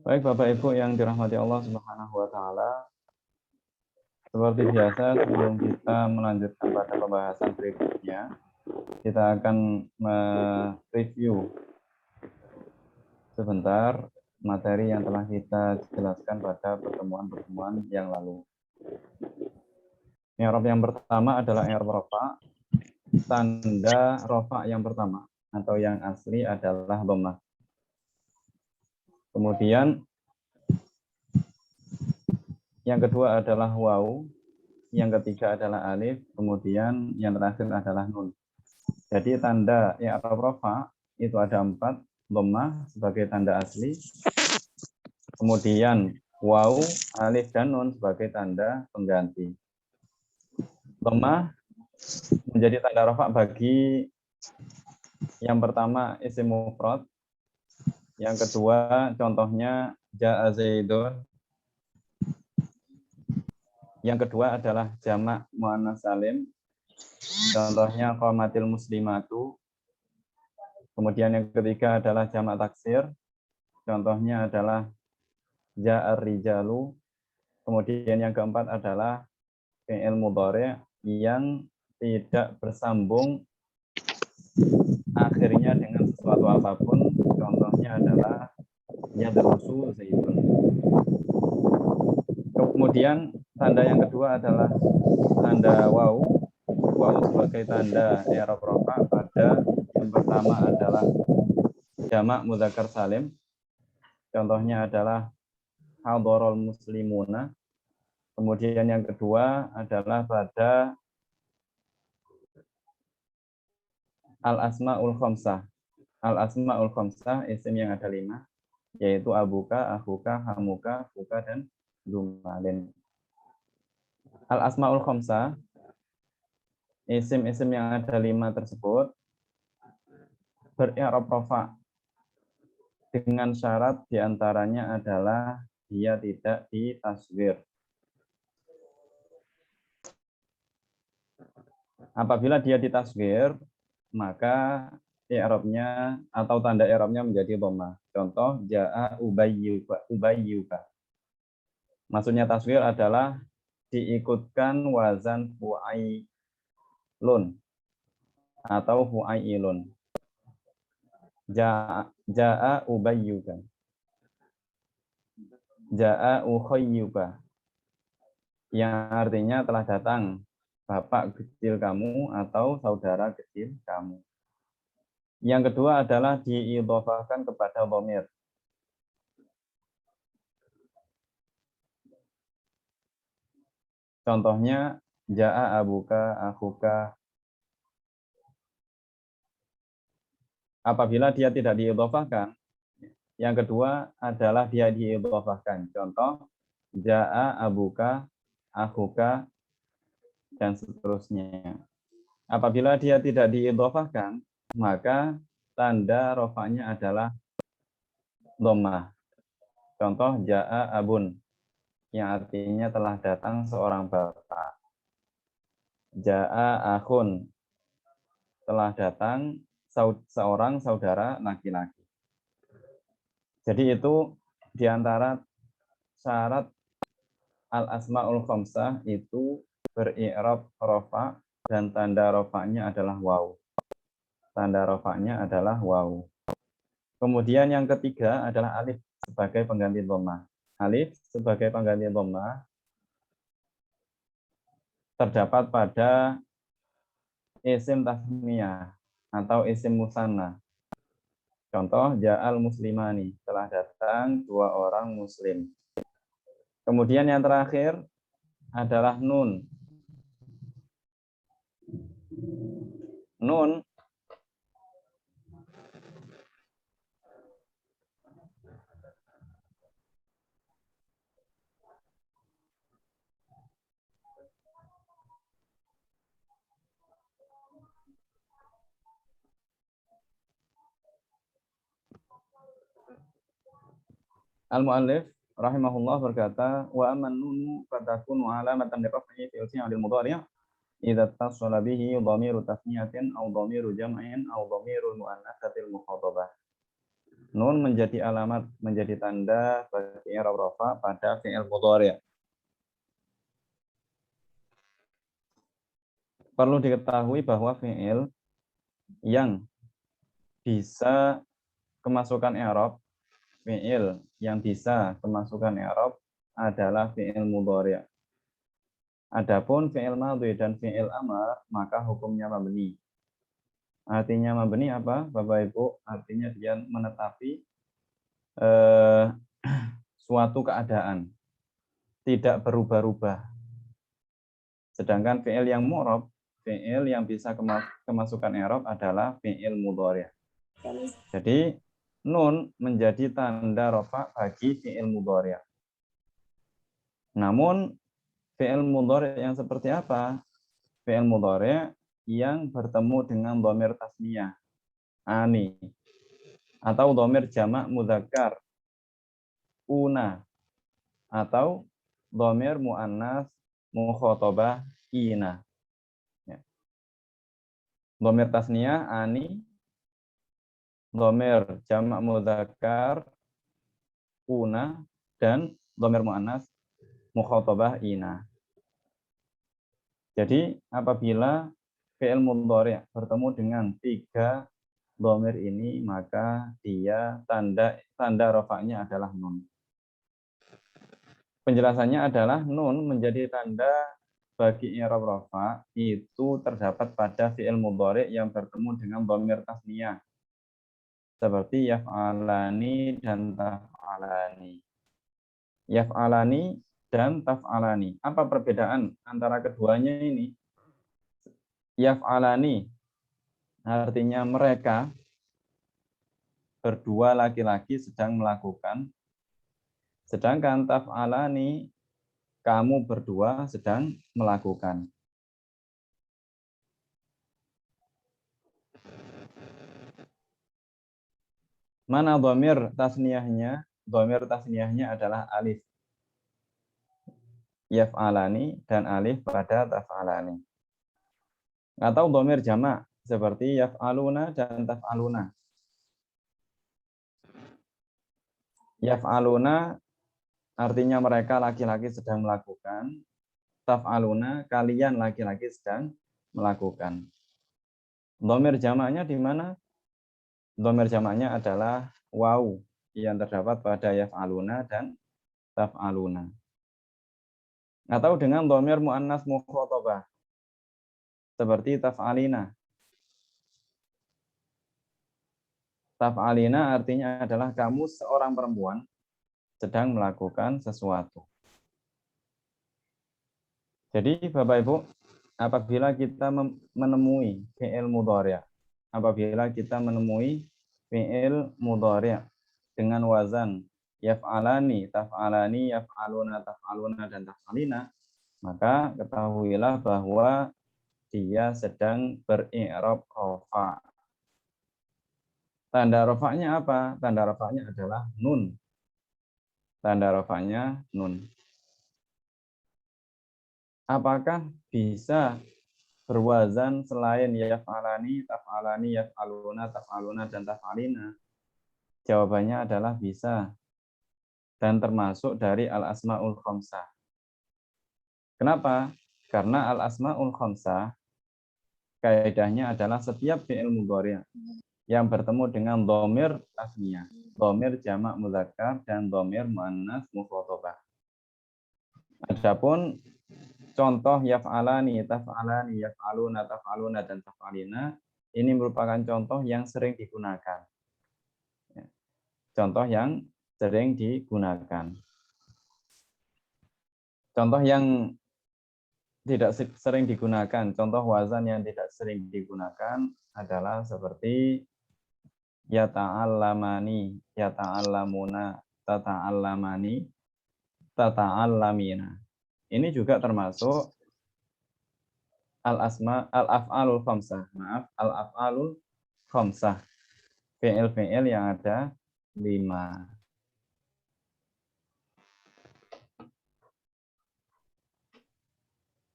Baik Bapak Ibu yang dirahmati Allah Subhanahu wa taala, seperti biasa sebelum kita melanjutkan pada pembahasan berikutnya, kita akan mereview sebentar materi yang telah kita jelaskan pada pertemuan-pertemuan yang lalu. I'rab yang pertama adalah i'rab rafa. Tanda rafa yang pertama atau yang asli adalah dhammah. Kemudian yang kedua adalah waw, yang ketiga adalah alif, kemudian yang terakhir adalah nun. Jadi tanda i'rab rafa itu ada 4, dhammah sebagai tanda asli, kemudian waw, alif dan nun sebagai tanda pengganti. Dhammah menjadi tanda rafa bagi yang pertama isim mufrad, yang kedua contohnya ja'a zaidun, yang kedua adalah jamak muannats salim, contohnya qamatil muslimatu. Kemudian yang ketiga adalah jamak taksir, contohnya adalah ja'ar rijalu. Kemudian yang keempat adalah fi'il mudhari' yang tidak bersambung akhirnya dengan sesuatu apapun, contohnya adalah yadrusu zaidun. Kemudian tanda yang kedua adalah tanda waw. Waw sebagai tanda i'rab rafa pada yang pertama adalah jamak mudzakkar salim. Contohnya adalah hadharul muslimuna. Kemudian yang kedua adalah pada al-asmaul khamsah. Al-asmaul khamsah isim yang ada 5, yaitu abuka, akhuka, hamuka, fuka, dan dumalin. Al-asmaul khamsah, isim-isim yang ada 5 tersebut ber-i'rab rafa dengan syarat diantaranya adalah dia tidak ditasghir. Apabila dia ditasghir, maka i'rabnya atau tanda i'rabnya menjadi dhammah. Contoh jaa ubayyuka. Maksudnya tasghir adalah diikutkan wazan fu'ailun atau fu'ailun. Jaa ubayyuka. Jaa ukhayyuka. Yang artinya telah datang bapak kecil kamu atau saudara kecil kamu. Yang kedua adalah diidhofahkan kepada dhamir. Contohnya jaa abuka, akhuka. Apabila dia tidak diidhofahkan, yang kedua adalah dia diidhofahkan. Contoh jaa abuka, akhuka, dan seterusnya. Apabila dia tidak diidhofahkan, maka tanda rofanya adalah dhammah. Contoh jaa abun, yang artinya telah datang seorang bapak. Jaa akhun, telah datang seorang saudara laki-laki. Jadi itu diantara syarat al-asmaul khamsah itu ber-i'rab rafa dan tanda rafanya adalah waw. Tanda rafanya adalah waw. Kemudian yang ketiga adalah alif sebagai pengganti dhammah. Alif sebagai pengganti dhammah terdapat pada isim tasniyah atau isim musanna. Contoh, ja'al muslimani, telah datang dua orang muslim. Kemudian yang terakhir adalah nun. Nun al-muallif rahimahullah berkata, wa amman nunu fatakunu alamatan liraf'i fi al-fi'l al-mudhari' idza tasala bihi dhamiru tasniyatin aw dhamiru jam'in aw dhamiru muannatsatil mukhatabah. Nun menjadi alamat, menjadi tanda bagi i'rab rafa pada fi'il mudhari'. Perlu diketahui bahwa fi'il yang bisa kemasukan i'rab, fi'il yang bisa kemasukan i'rab adalah fi'il mudhari'. Adapun fi'il madhi dan fi'il amar maka hukumnya mabni. Artinya mabni apa, Bapak Ibu? Artinya dia menetapi suatu keadaan, tidak berubah-ubah. Sedangkan fi'il yang mu'rab, fi'il yang bisa kemasukan i'rab adalah fi'il mudhari'. Jadi nun menjadi tanda rafa bagi fi'il mudhari'. Namun fi'il mudhari' yang seperti apa? Fi'il mudhari' yang bertemu dengan dhamir tasniyah, ani, atau dhamir jamak mudzakkar, una, atau dhamir muannas mukhatabah, ina. Ya. Dhamir tasniyah, ani, dhamir jamak mudzakkar, una, dan dhamir muannas mukhatabah, ina. Jadi apabila fi'il mudhari' bertemu dengan tiga dhamir ini, maka dia tanda rafa'nya adalah nun. Penjelasannya adalah nun menjadi tanda bagi i'rab rafa itu terdapat pada fi'il mudhari' yang bertemu dengan dhamir tasniyah seperti yaf'alani dan taf'alani. Yaf'alani dan taf'alani. Apa perbedaan antara keduanya ini? Yaf'alani artinya mereka berdua laki-laki sedang melakukan. Sedangkan taf'alani, kamu berdua sedang melakukan. Mana dhamir tasniyahnya? Dhamir tasniyahnya adalah alif. Yaf'alani dan alif pada taf'alani. Atau dhamir jamak seperti yaf'aluna dan taf'aluna. Yaf'aluna artinya mereka laki-laki sedang melakukan. Taf'aluna, kalian laki-laki sedang melakukan. Dhamir jamaknya di mana? Dhamir jamaknya adalah waw yang terdapat pada yaf'aluna dan taf'aluna. Atau dengan dhamir muannas mukhatabah seperti taf'alina. Taf'alina artinya adalah kamu seorang perempuan sedang melakukan sesuatu. Jadi Bapak Ibu, apabila kita menemui fi'il mudhari', apabila kita menemui fi'il mudhari' dengan wazan yaf'alani, taf'alani, yaf'aluna, taf'aluna, dan taf'alina, maka ketahuilah bahwa dia sedang beri'rab rafa. Tanda rafa'nya apa? Tanda rafa'nya adalah nun. Tanda rafa'nya nun. Apakah bisa berwazan selain yaf'alani, taf'alani, yaf'aluna, taf'aluna, dan taf'alina? Jawabannya adalah bisa. Dan termasuk dari al-asma'ul khamsah. Kenapa? Karena al-asma'ul khamsah kaidahnya adalah setiap fi'il mudhari' yang bertemu dengan dhamir tasniyah, dhamir jamak mudzakkar, dan dhamir muannas mukhatabah. Adapun contoh yaf'alani, taf'alani, yaf'aluna, taf'aluna, dan taf'alina ini merupakan contoh yang sering digunakan. contoh yang sering digunakan. Contoh yang tidak sering digunakan, contoh wazan yang tidak sering digunakan adalah seperti yata'allamani, yata'allamuna, tata'allamani, tata'allamina. Ini juga termasuk al-af'alul khamsah. Maaf, al-af'alul khamsah. Fi'il-fi'il yang ada 5.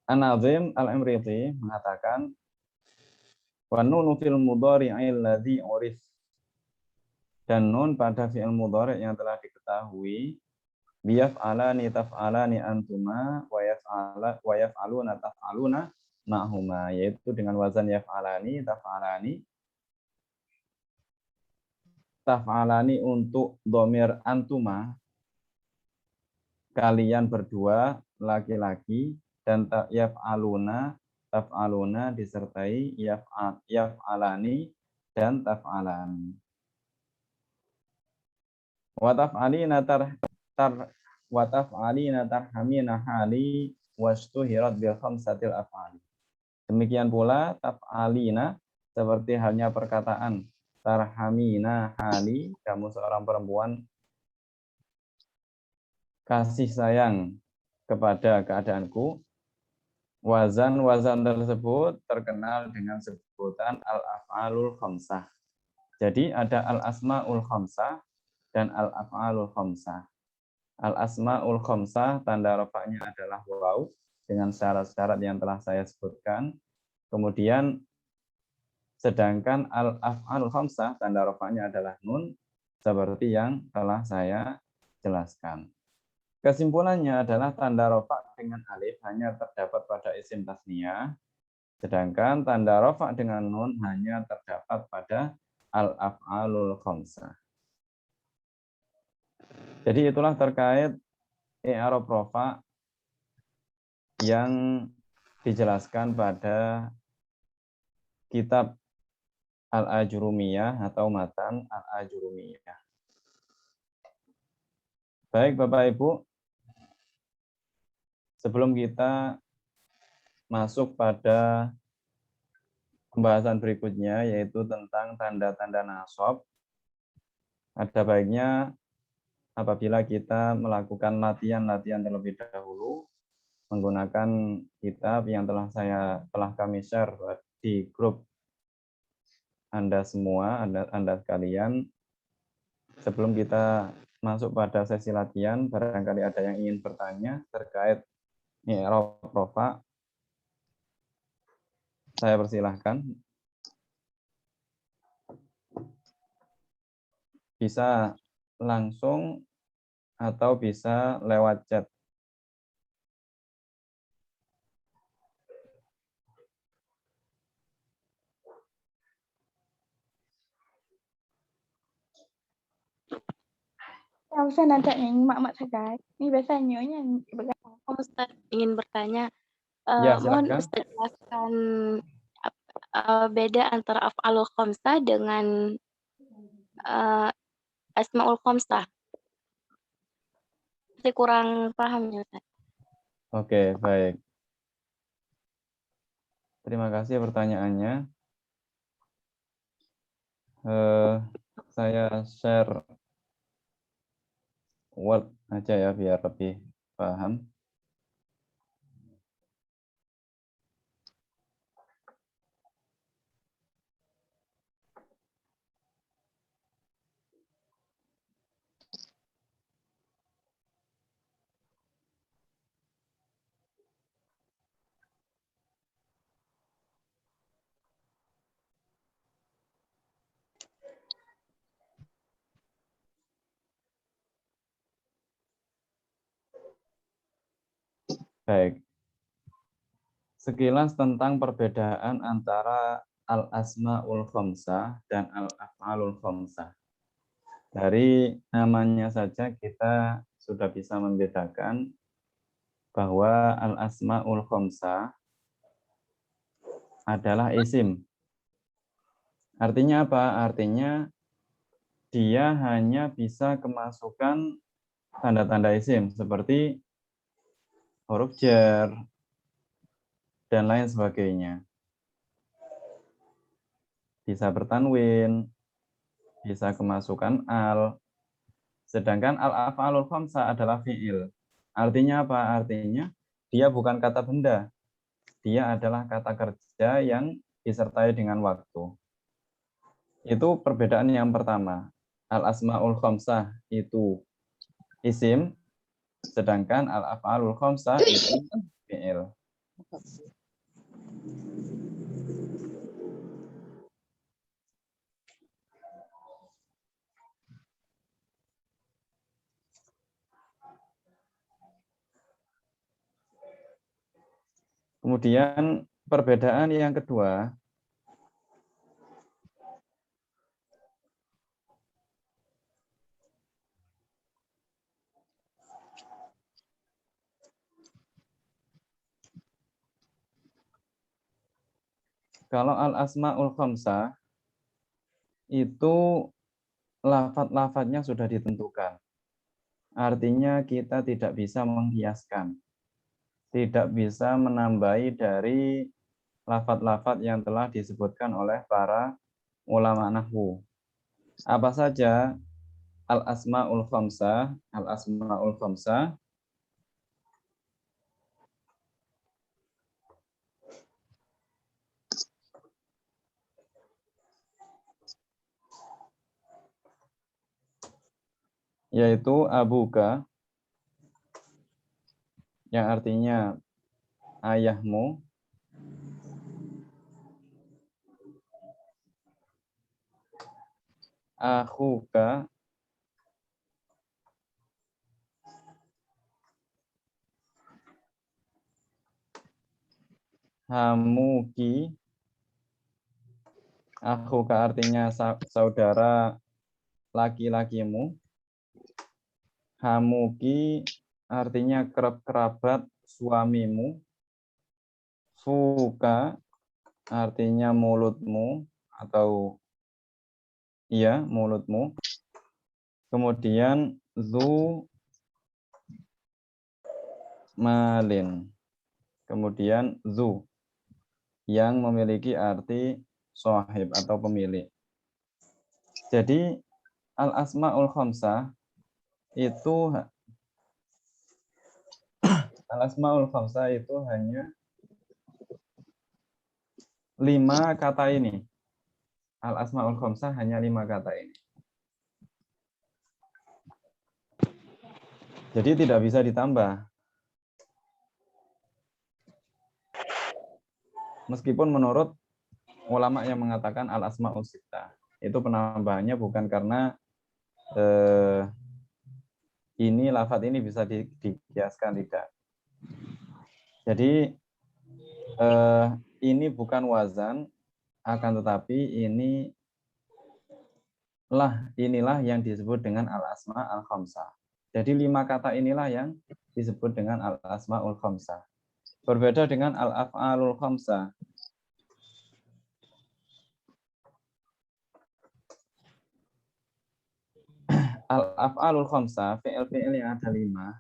An-Nazim Al-Imriti mengatakan wa nunu fil mudhari'il ladzi urif, dan nun pada fi'il mudhari' yang telah diketahui, biyaf'alani taf'alani antuma wa yaf'aluna taf'aluna ma'huma, yaitu dengan wazan yaf'alani taf'alani untuk dhamir antuma, kalian berdua laki-laki, dan taf'aluna disertai yaf'alani dan taf'alani. Wa taf'alina tarhamina hali wastuhirat bil khamsatil af'ali. Demikian pula taf'alina seperti halnya perkataan tarhamina hali, kamu seorang perempuan kasih sayang kepada keadaanku. Wazan-wazan tersebut terkenal dengan sebutan al-af'alul khamsah. Jadi ada al-asma'ul khamsah dan al-af'alul khamsah. Al-asma'ul khamsah tanda rafa'nya adalah waw dengan syarat-syarat yang telah saya sebutkan. Kemudian sedangkan al-af'alul khamsah tanda rafa'nya adalah nun seperti yang telah saya jelaskan. Kesimpulannya adalah tanda rafa' dengan alif hanya terdapat pada isim tasniyah, sedangkan tanda rafa' dengan nun hanya terdapat pada al-af'alul khamsah. Jadi itulah terkait i'rab rafa' yang dijelaskan pada kitab Al-Ajurumiyah atau matan Al-Ajurumiyah. Baik Bapak Ibu, sebelum kita masuk pada pembahasan berikutnya, yaitu tentang tanda-tanda nasab, ada baiknya apabila kita melakukan latihan-latihan terlebih dahulu menggunakan kitab yang telah kami share di grup Anda semua, Anda sekalian. Sebelum kita masuk pada sesi latihan, barangkali ada yang ingin bertanya terkait i'rab rafa'. Saya persilahkan. Bisa langsung atau bisa lewat chat. Ustaz ada yang mak terkait. Ini biasanya yang Ustaz ingin bertanya, Ya, mohon silakan. Ustaz jelaskan beda antara af'alul khamsah dengan asmaul khamsah. Saya kurang paham ya Ustaz. Oke, baik. Terima kasih pertanyaannya. Saya share Word aja ya biar lebih paham. Baik. Sekilas tentang perbedaan antara al-asma'ul khamsah dan al-af'alul khamsah. Dari namanya saja kita sudah bisa membedakan bahwa al-asma'ul khamsah adalah isim. Artinya apa? Artinya dia hanya bisa kemasukan tanda-tanda isim seperti huruf jar dan lain sebagainya. Bisa bertanwin, bisa kemasukan al. Sedangkan al-af'alul khamsah adalah fi'il. Artinya apa? Artinya dia bukan kata benda. Dia adalah kata kerja yang disertai dengan waktu. Itu perbedaan yang pertama. Al-asma'ul khamsah itu isim, sedangkan al-af'alul khamsah itu fi'il. Kemudian perbedaan yang kedua, kalau al-asma'ul khamsah itu lafadz-lafadznya sudah ditentukan. Artinya kita tidak bisa menghiaskan, tidak bisa menambahi dari lafadz-lafadz yang telah disebutkan oleh para ulama nahwu. Apa saja al-asma'ul khamsah? Al-asma'ul khamsah yaitu abuka, yang artinya ayahmu, akhuka, hamuki. Akhuka artinya saudara laki-lakimu. Hamuki artinya kerabat suamimu. Fuka artinya mulutmu atau iya mulutmu. Kemudian zu malin. Kemudian zu yang memiliki arti sahib atau pemilik. Jadi al-asma'ul khamsah itu hanya 5 kata ini. Al-asma'ul khamsah hanya 5 kata ini. Jadi tidak bisa ditambah. Meskipun menurut ulama yang mengatakan al-asma'ul sittah, itu penambahannya bukan karena ini lafadz ini bisa dikiaskan, tidak. Jadi ini bukan wazan, akan tetapi inilah yang disebut dengan al-asma al-khamsah. Jadi 5 kata inilah yang disebut dengan al-asma'ul khamsah. Berbeda dengan al-af'alul khamsah. Al-af'alul khamsah, fi'il-fi'il yang ada 5,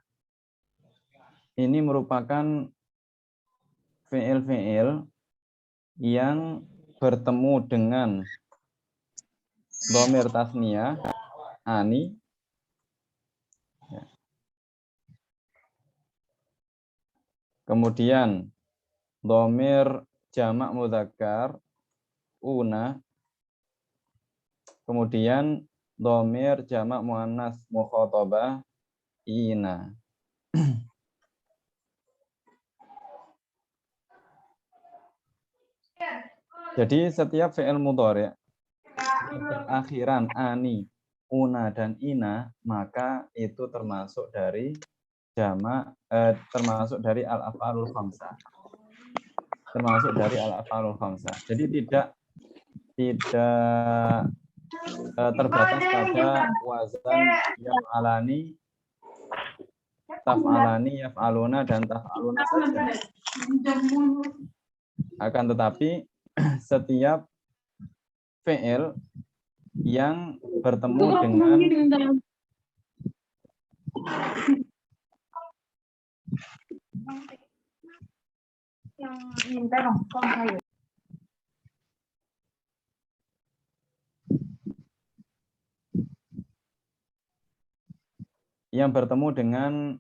ini merupakan fi'il-fi'il yang bertemu dengan dhamir tasniyah, ani, kemudian dhamir jamak mudzakkar, una, kemudian dhamir jamak muannas mukhatabah, ina. Jadi setiap fi'il mudhari' akhiran ani, una dan ina, maka itu termasuk dari termasuk dari al-af'alul khamsah. Termasuk dari al-af'alul khamsah. Jadi tidak terbatas pada wazan yaf'alani, taf'alani, yaf'aluna dan taf'aluna saja. Akan tetapi setiap fi'il yang bertemu dengan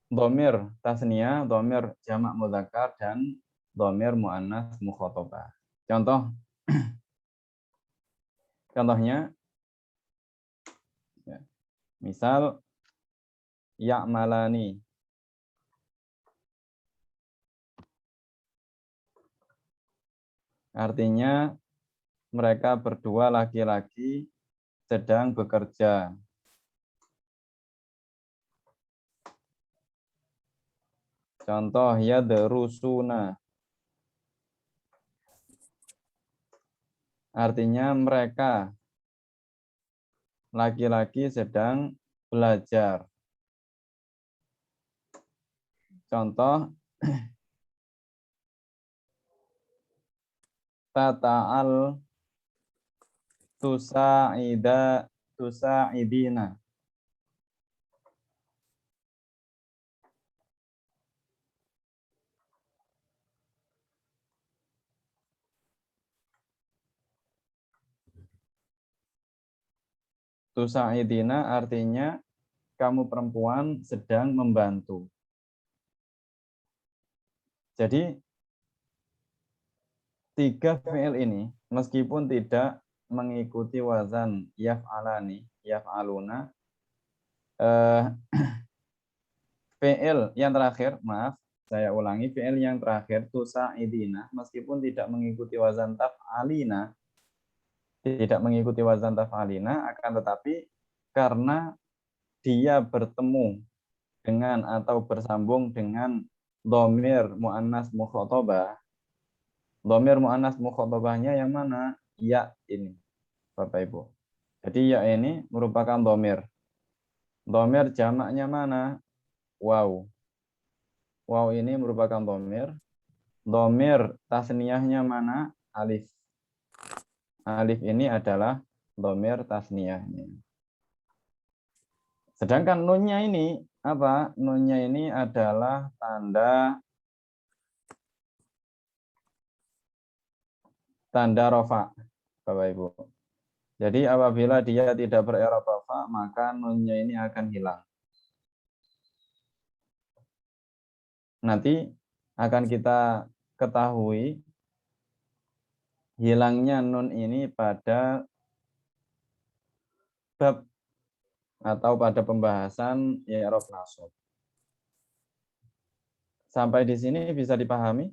dhamir tasniyah, dhamir jamak mudzakkar, dan dhamir muannats mukhatabah. Contohnya, ya, misal ya'malani. Artinya mereka berdua laki-laki sedang bekerja. Contoh yadrusuna. Artinya mereka laki-laki sedang belajar. Contoh tata'al tusa'idina. Tusa'idina artinya kamu perempuan sedang membantu. Jadi 3 fi'il ini meskipun tidak mengikuti wazan yaf'alani, yaf'aluna, fi'il yang terakhir, maaf, saya ulangi, fi'il yang terakhir tusa'idina meskipun tidak mengikuti wazan taf'alina, akan tetapi karena dia bertemu dengan atau bersambung dengan dhamir muannas mukhatabah. Dhamir muannas mukhatabahnya yang mana? Ya ini, Bapak Ibu. Jadi ya ini merupakan dhamir. Dhamir jamaknya mana? Waw. Waw ini merupakan dhamir. Dhamir tasniyahnya mana? Alif. Alif ini adalah dhamir tasniyahnya. Sedangkan nunnya ini apa? Nunnya ini adalah tanda rofa, Bapak Ibu. Jadi apabila dia tidak ber'irab rofa, maka nunnya ini akan hilang. Nanti akan kita ketahui hilangnya nun ini pada bab atau pada pembahasan i'rab nasab. Sampai di sini bisa dipahami?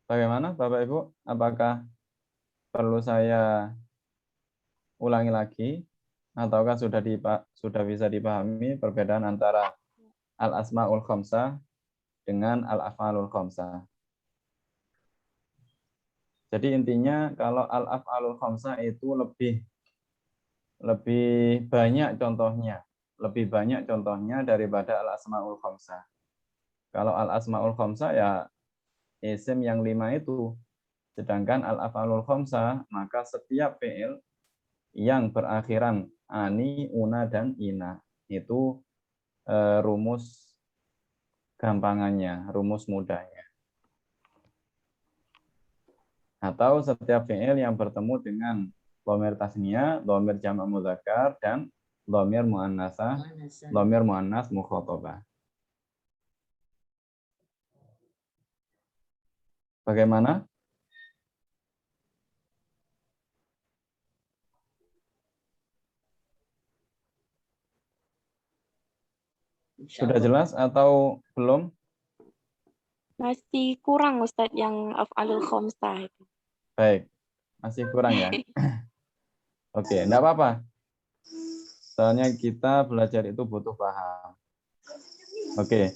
Bagaimana Bapak Ibu? Apakah perlu saya ulangi lagi ataukah sudah bisa dipahami perbedaan antara al-asmaul khamsah dengan al-af'alul khamsah? Jadi intinya kalau al-af'alul khamsah itu lebih banyak contohnya daripada al-asmaul khamsah. Kalau al-asmaul khamsah ya isim yang 5 itu. Sedangkan al-af'alul khamsah maka setiap fi'il yang berakhiran ani, una, dan ina itu rumus gampangannya, rumus mudahnya. Atau setiap fi'il yang bertemu dengan dhamir tasniyah, dhamir jamak mudzakkar, dan dhamir muannas mukhatabah. Bagaimana? Sudah jelas atau belum? Masih kurang Ustadz yang af'alul khamsah itu. Baik, masih kurang ya. Oke, enggak apa-apa. Soalnya kita belajar itu butuh paham. Oke.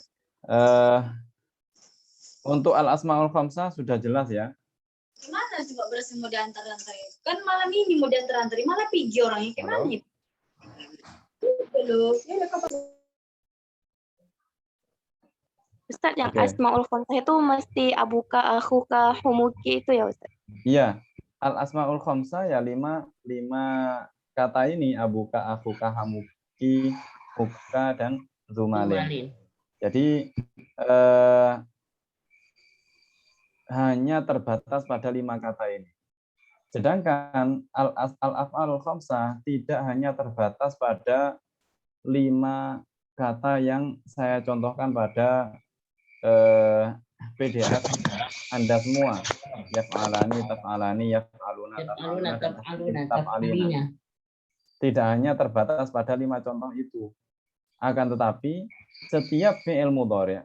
Untuk al-asmaul khamsah sudah jelas ya. Gimana coba berarti mau diantar-antar? Kan malam ini mau diantar-antar, malah pergi orangnya. Gimana Halo? itu? Halo. Ya, udah, kapan? Ustaz, yang Oke. Asmaul Khamsah itu mesti abuka, akhuka, humuki itu ya Ustaz? Iya, al-asmaul khamsah ya lima kata ini, abuka, akuka, hamuki, muka, dan zumalin. Malin. Jadi hanya terbatas pada 5 kata ini. Sedangkan al-af'alul khamsah tidak hanya terbatas pada 5 kata yang saya contohkan pada PDF Anda semua. Yaf'alani, taf'alani, yaf'aluna, Taf'aluna, taf'aluna, dan taf'aluna, taf'alina. taf'alina. Tidak hanya terbatas pada 5 contoh itu. Akan tetapi setiap fi'il mudhari'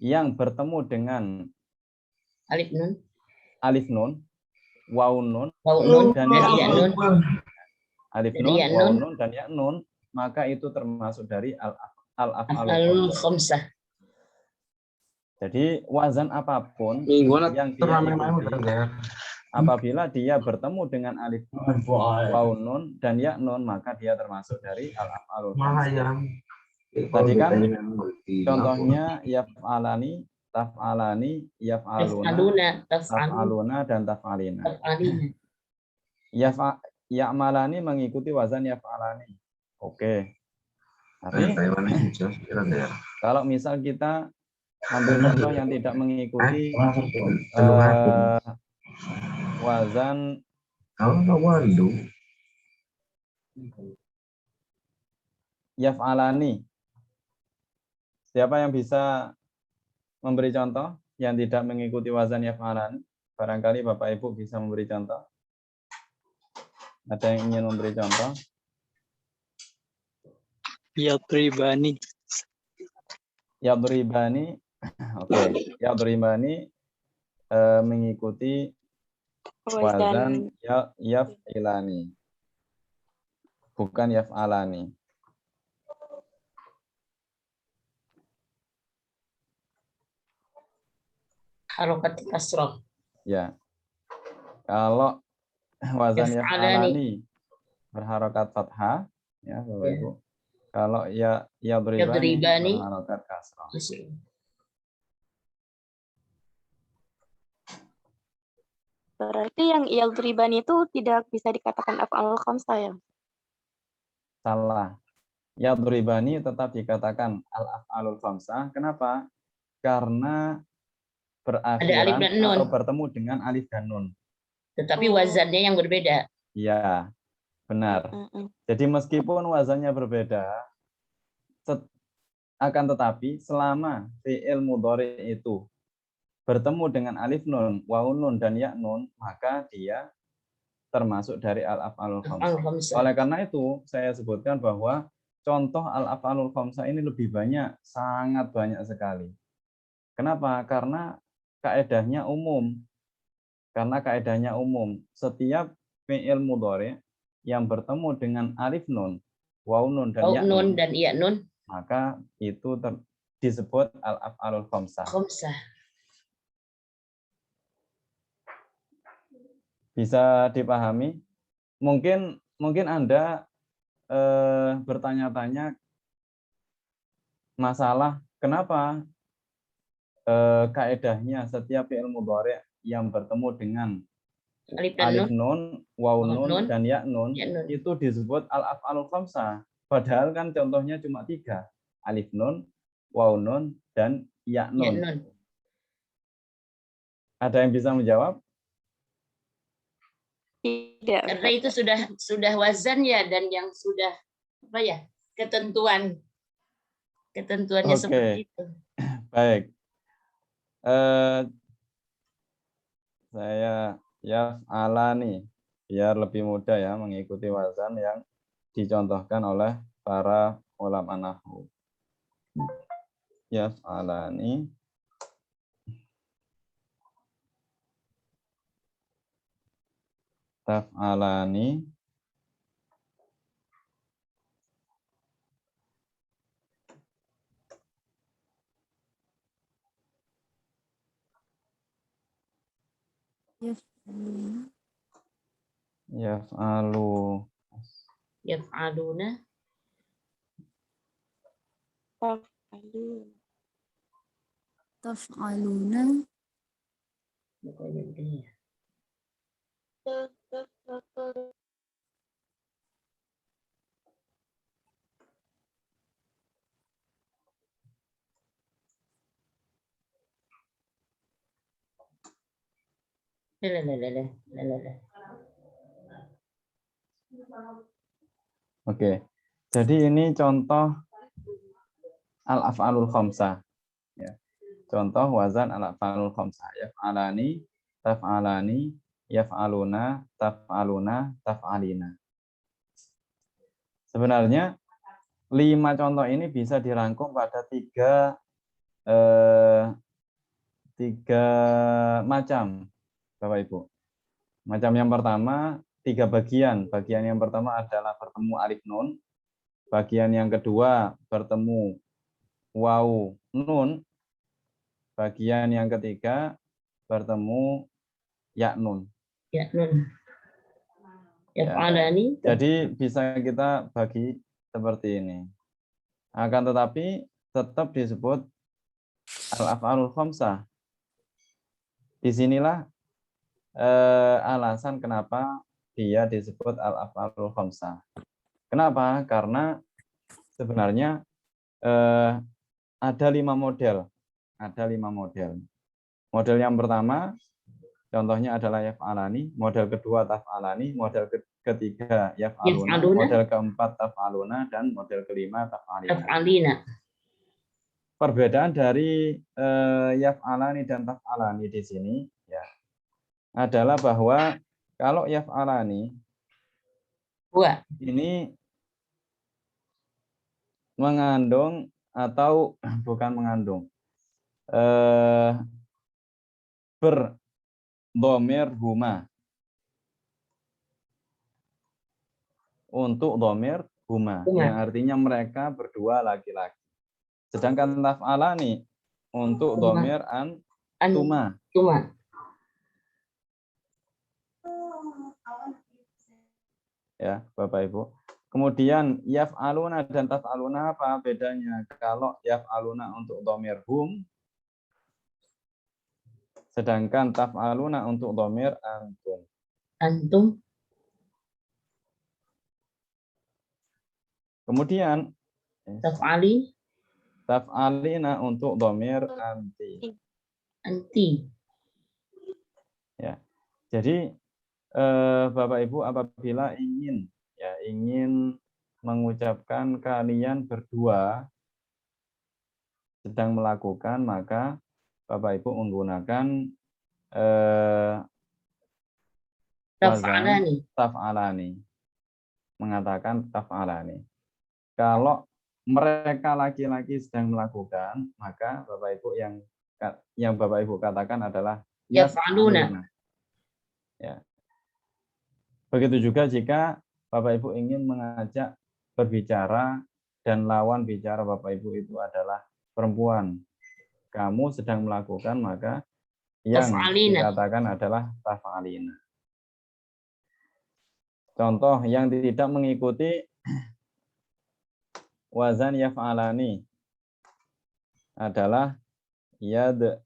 yang bertemu dengan Alif nun, alif nun, waw nun, waw nun, dan dan ya iya nun, nun, alif dan nun, iya waw nun, nun, dan ya nun, maka itu termasuk dari al-af'alul af'alul khamsah. khamsah. Jadi wazan apapun Mingguan yang dia ikuti, apabila dia bertemu dengan alif nun, waw nun, dan ya nun, maka dia termasuk dari al-af'alul khamsah. Tadi kan contohnya yaf'alani, taf'alani, yaf'aluna, Taf'aluna, taf'alun, taf'aluna, dan taf'alina. taf'alina. Ya'malani mengikuti wazan yaf'alani. Oke. Tapi kalau misal kita ambil contoh yang tidak mengikuti wazan yaf'alani. Siapa yang bisa memberi contoh yang tidak mengikuti wazan yaf'alani? Barangkali Bapak Ibu bisa memberi contoh. Ada yang ingin memberi contoh? Yadribani. Yadribani. Oke. Yadribani mengikuti wazan yaf'ilani. Bukan yaf'alani. Harokat kasroh. Ya. Kalau wazan Yaf'alani. yaf'alani berharokat fathah, ya Bapak Ya. Ibu. Kalau yadribani Yadribani. berharokat kasrah. Berarti yang yadribani itu tidak bisa dikatakan af'alul khamsah ya? Salah. Yadribani tetap dikatakan al-af'alul khamsah. Kenapa? Karena Ada alif berakhiran dan nun. atau bertemu dengan alif dan nun. Tetapi wazannya yang berbeda. Iya, benar. Jadi meskipun wazannya berbeda, akan tetapi selama fi'il mudhari itu bertemu dengan alif nun, waw nun, dan ya nun, maka dia termasuk dari al-af'alul khamsah. Al-khamsah. Oleh karena itu, saya sebutkan bahwa contoh al-af'alul khamsah ini lebih banyak, sangat banyak sekali. Kenapa? Karena kaedahnya umum. Setiap fi'il mudhari yang bertemu dengan alif nun, waw nun, dan ya nun, dan iya nun, maka itu disebut al-af'alul khamsah. khamsah. Bisa dipahami? Mungkin Anda bertanya-tanya masalah kenapa kaedahnya setiap fi'il mudhari yang bertemu dengan alif nun, waw nun, dan ya nun itu disebut al-af'alul khamsah. Padahal kan contohnya cuma 3. Alif nun, waw nun, dan ya nun. Ada yang bisa menjawab? Tidak. Karena itu sudah wazan ya, dan yang sudah apa ya, ketentuannya seperti itu. Baik. Saya yaf'alani biar lebih mudah ya mengikuti wazan yang dicontohkan oleh para ulama nahwu. Yaf'alani, taf'alani, Yaf'aluna. Yaf'alu. Yaf'aluna. Taf'alun. Taf'aluna. Pokoknya udah ya. Lalalala. Oke. Jadi ini contoh al-af'alul khamsah. Ya. Contoh wazan al-af'alul khamsah. Yaf'alani, taf'alani, yaf'aluna, taf'aluna, taf'alina. Sebenarnya 5 contoh ini bisa dirangkum pada tiga macam, Bapak Ibu. Macam yang pertama, 3 bagian. Bagian yang pertama adalah bertemu alif nun. Bagian yang kedua bertemu waw nun. Bagian yang ketiga bertemu ya nun. Ya, nun. Yaf'alani. Jadi bisa kita bagi seperti ini. Akan tetapi tetap disebut al-af'alul khamsah. Disinilah alasan kenapa dia disebut al-af'alul khamsah. Kenapa? Karena sebenarnya ada 5 model. Ada 5 model. Model yang pertama contohnya adalah yaf'alani, model kedua taf'alani, model ketiga yaf'aluna, model keempat taf'aluna, dan model kelima taf'alina. Taf'alina. Perbedaan dari yaf'alani dan taf'alani di sini ya adalah bahwa kalau yaf'alani ini mengandung atau bukan mengandung berdhamir huma untuk dhamir huma yang artinya mereka berdua laki-laki. Sedangkan taf'alani untuk dhamir antuma. Ya, Bapak Ibu. Kemudian yaf'aluna dan taf'aluna apa bedanya? Kalau yaf'aluna untuk dhamir hum, sedangkan taf'aluna untuk dhamir antum. Antum. Kemudian taf'alina untuk dhamir anti. Anti. Ya. Jadi Bapak Ibu apabila ingin mengucapkan kalian berdua sedang melakukan, maka Bapak Ibu menggunakan taf'alani. Mengatakan taf'alani. Kalau mereka laki-laki sedang melakukan, maka Bapak Ibu yang Bapak Ibu katakan adalah yaf'aluna. Ya. Begitu juga jika Bapak Ibu ingin mengajak berbicara dan lawan bicara Bapak Ibu itu adalah perempuan. Kamu sedang melakukan, maka yang dikatakan adalah taf'alina. Contoh yang tidak mengikuti wazan yaf'alani adalah yadrusani.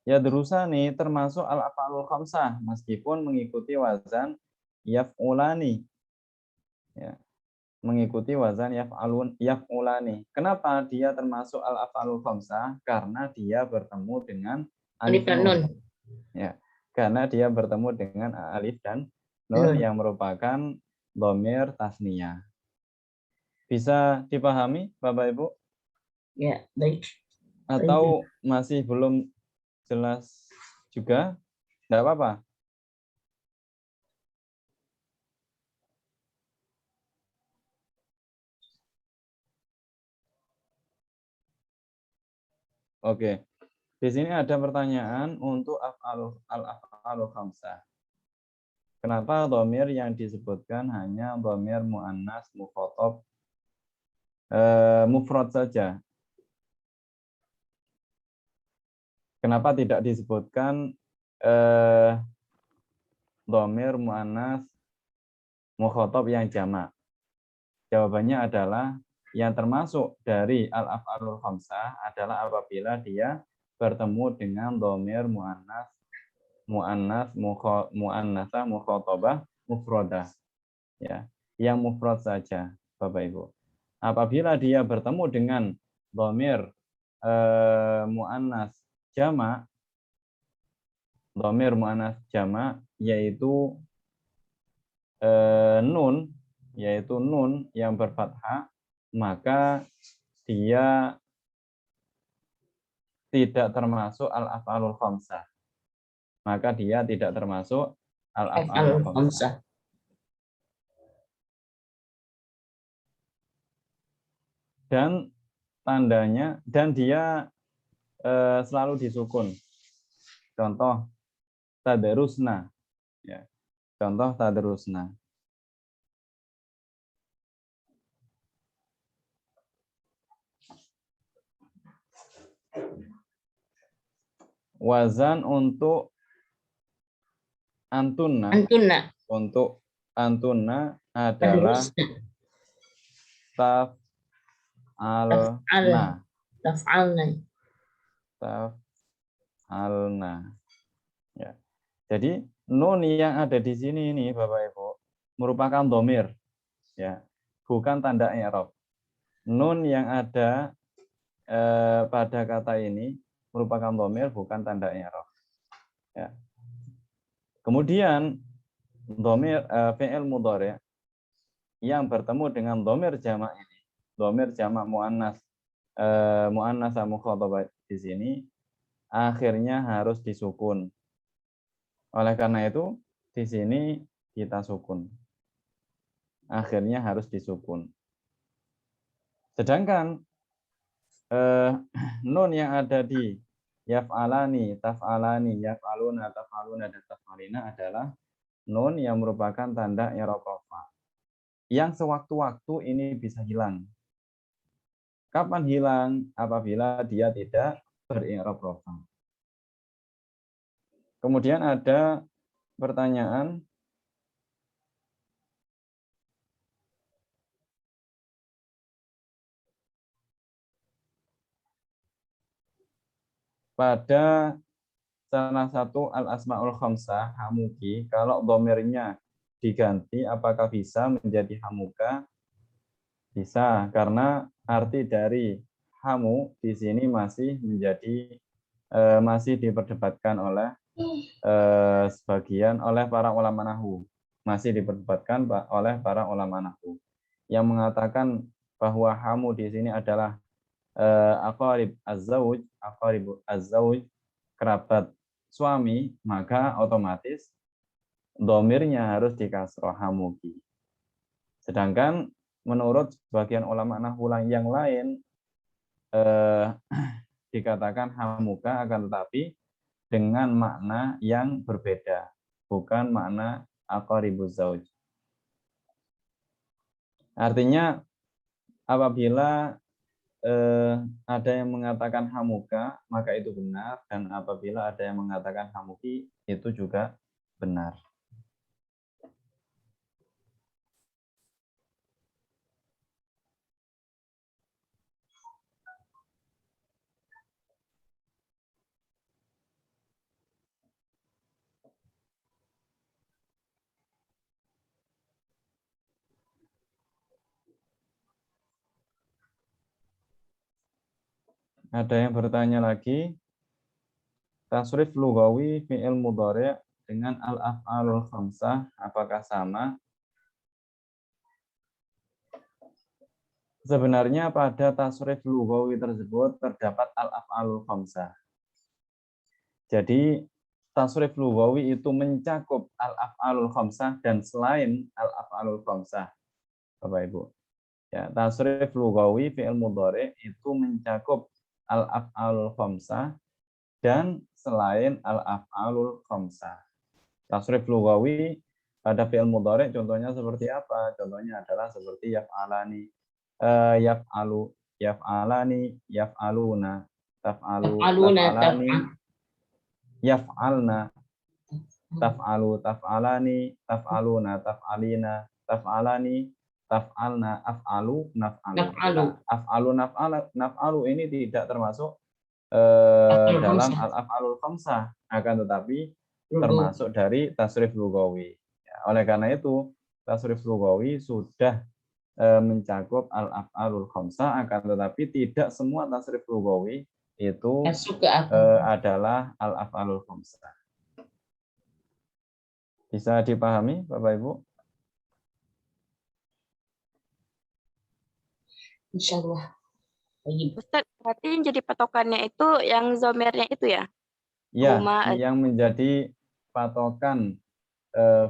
Yadrusani termasuk al-af'alul khamsah meskipun mengikuti wazan yaf'ulani. Ya. Mengikuti wazan yaf'ulani. Kenapa dia termasuk al-af'alul khamsah? Karena dia bertemu dengan alif dan nun. Ya. Karena dia bertemu dengan alif dan nun yang merupakan dhamir tasniyah. Bisa dipahami Bapak Ibu? Ya, baik. Atau masih belum jelas juga? Tidak apa-apa. Oke. Di sini ada pertanyaan untuk al-af'alul khamsah. Kenapa dhamir yang disebutkan hanya dhamir muannas mukhatab mufrad saja? Kenapa tidak disebutkan dhamir muannas mukhatab yang jamak? Jawabannya adalah yang termasuk dari al-af'alul khamsah adalah apabila dia bertemu dengan dhamir muannasah mukhatabah mufradah, ya, yang mufrad saja, Bapak Ibu. Apabila dia bertemu dengan dhamir muannas jamak, dhamir muannas jamak yaitu nun yang berfathah, maka dia tidak termasuk al-af'alul khamsah. Maka dia tidak termasuk al-af'alul khamsah. Dan tandanya, dan dia selalu disukun. Contoh tadarusna, ya. Contoh tadarusna. Wazan untuk antunna. Untuk antunna adalah taf'alna. Taf'alna. Ya. Jadi nun yang ada di sini ini Bapak Ibu merupakan dhamir, ya, bukan tanda i'rab. Nun yang ada pada kata ini merupakan dhamir, bukan tanda i'rab. Ya. Kemudian dhamir fi'il mudhari' yang bertemu dengan dhamir jamak ini, dhamir jamak muannasah mukhatabah di sini akhirnya harus disukun. Oleh karena itu di sini kita sukun. Akhirnya harus disukun. Sedangkan nun yang ada di yaf'alani, taf'alani, yaf'aluna, taf'aluna, dan taf'alina adalah nun yang merupakan tanda i'rab rafa. Yang sewaktu-waktu ini bisa hilang. Kapan hilang? Apabila dia tidak ber-i'rab rafa. Kemudian ada pertanyaan, pada salah satu al-asma'ul khamsah hamuki, kalau dhamirnya diganti apakah bisa menjadi hamuka? Bisa, karena arti dari hamu di sini masih diperdebatkan oleh sebagian oleh para ulama nahwu. Masih diperdebatkan oleh para ulama nahwu yang mengatakan bahwa hamu di sini adalah aqarib az-zawj, kerabat suami, maka otomatis dhamirnya harus dikasroh hamuki. Sedangkan menurut sebagian ulama nahwu yang lain dikatakan hamuka, akan tetapi dengan makna yang berbeda, bukan makna aqaribuz zauj. Artinya apabila ada yang mengatakan hamuka, maka itu benar, dan apabila ada yang mengatakan hamuki, itu juga benar. Ada yang bertanya lagi, tasrif lughawi fi'il mudhari' dengan al-af'alul khamsah apakah sama? Sebenarnya pada tasrif lughawi tersebut terdapat al-af'alul khamsah. Jadi tasrif lughawi itu mencakup al-af'alul khamsah dan selain al-af'alul khamsah, Bapak Ibu. Ya, tasrif lughawi fi'il mudhari' itu mencakup al-af'alul khamsah dan selain al-af'alul khamsah. Tasrif lughawi pada fi'il mudhari contohnya seperti apa? Contohnya adalah seperti yaf'alani, yaf'alu, yaf'alani, yaf'aluna, taf'alu, Taf'aluna, taf'alani, yaf'alna, taf'alu, taf'alani, taf'aluna, taf'alina, taf'alani, taf'alna, af'alu, naf'alu. Naf'alu. Af'alu, naf'alu ini tidak termasuk Af'alul dalam khamsah. al-af'alul khamsah, akan tetapi Lughawi. termasuk dari tasrif lughawi. Ya, oleh karena itu tasrif lughawi sudah mencakup al-af'alul khamsah, akan tetapi tidak semua tasrif lughawi itu Masuk ke akal. adalah al-af'alul khamsah. Bisa dipahami Bapak Ibu? Insyaallah. Baik. Ustaz, berarti yang jadi patokannya itu yang zomirnya itu ya? Ya, Huma, yang menjadi patokan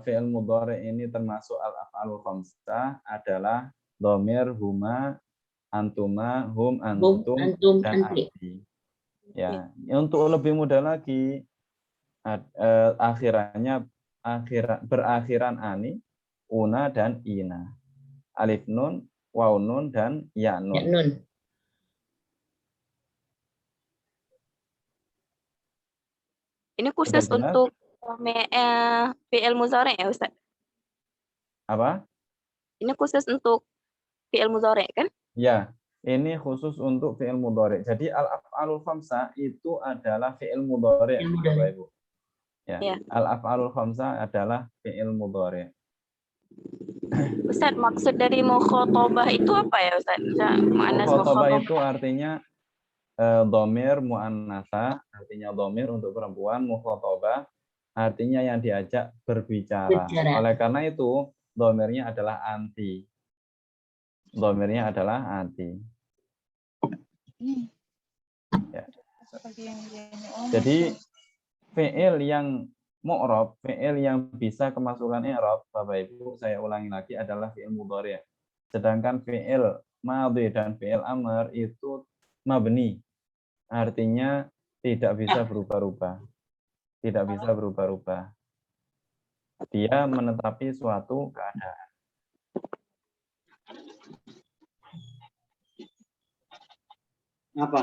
fi'il mudhari ini termasuk al-af'alul khamsah adalah dhamir huma, antuma, hum, antum, Antum, dan anti. anti. Ya, untuk lebih mudah lagi berakhiran ani, una dan ina. Alif nun, waw nun dan ya Ya, nun. nun. ini khusus Sudah jelas? untuk fi'il mudhari ya Ustaz? Apa? Ini khusus untuk fi'il mudhari kan? Ya, ini khusus untuk fi'il mudhari. Jadi al-af'alul khamsah itu adalah fi'il mudhari, Fi'il mudhari. Bapak Ibu. Ya, Ya. al-af'alul khamsah adalah fi'il mudhari. Ustaz, maksud dari mukhatabah itu apa ya Ustaz? Mu'annas Mukhatabah mukhatabah. itu artinya dhamir muannatsa, artinya dhamir untuk perempuan, mukhatabah artinya yang diajak berbicara. Bicara. Oleh karena itu, dhamirnya adalah anti. Dhamirnya adalah anti. Ya. Jadi fi'il yang mu'rab, fi'il yang bisa kemasukan i'rab, Bapak Ibu, saya ulangi lagi adalah fi'il mudhari'. Sedangkan fi'il madhi dan fi'il amr itu mabni. Artinya tidak bisa berubah-ubah. Tidak bisa berubah-ubah. Dia menetapi suatu keadaan. Apa?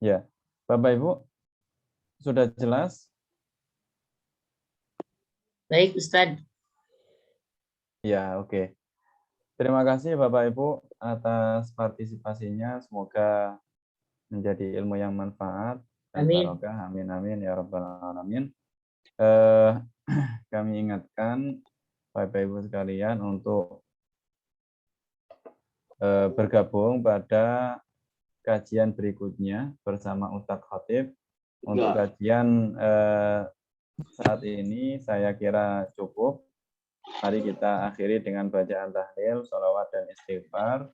Ya, Bapak Ibu, sudah jelas? Baik, Ustaz. Ya, oke. Terima kasih Bapak Ibu atas partisipasinya. Semoga menjadi ilmu yang manfaat dan Amin. barokah. Amin amin ya rabbal alamin. Kami ingatkan Bapak Ibu sekalian untuk bergabung pada kajian berikutnya bersama Ustadz Khatib. Untuk kajian saat ini saya kira cukup. Mari kita akhiri dengan bacaan tahlil, sholawat dan istighfar.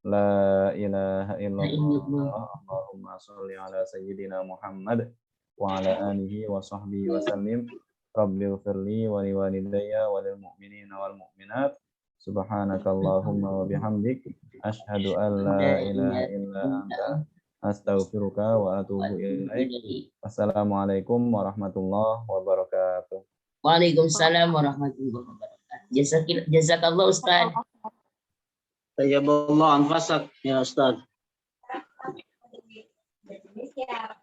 La ilaha illallah, Allahumma sholli ala sayyidina Muhammad wa ala alihi wa sahbihi wa sallim. Rabbighfirli wa liwalidayya wa lil mu'minina wal mu'minat. Subhanakallahumma wa bihamdik asyhadu an la ilaha illa anta astaghfiruka wa atubu ilaik. Assalamualaikum warahmatullahi wabarakatuh. Waalaikumsalam warahmatullahi wabarakatuh. Jazakallah Ustaz. Tayyaballah anfasak ya Ustaz. Siap.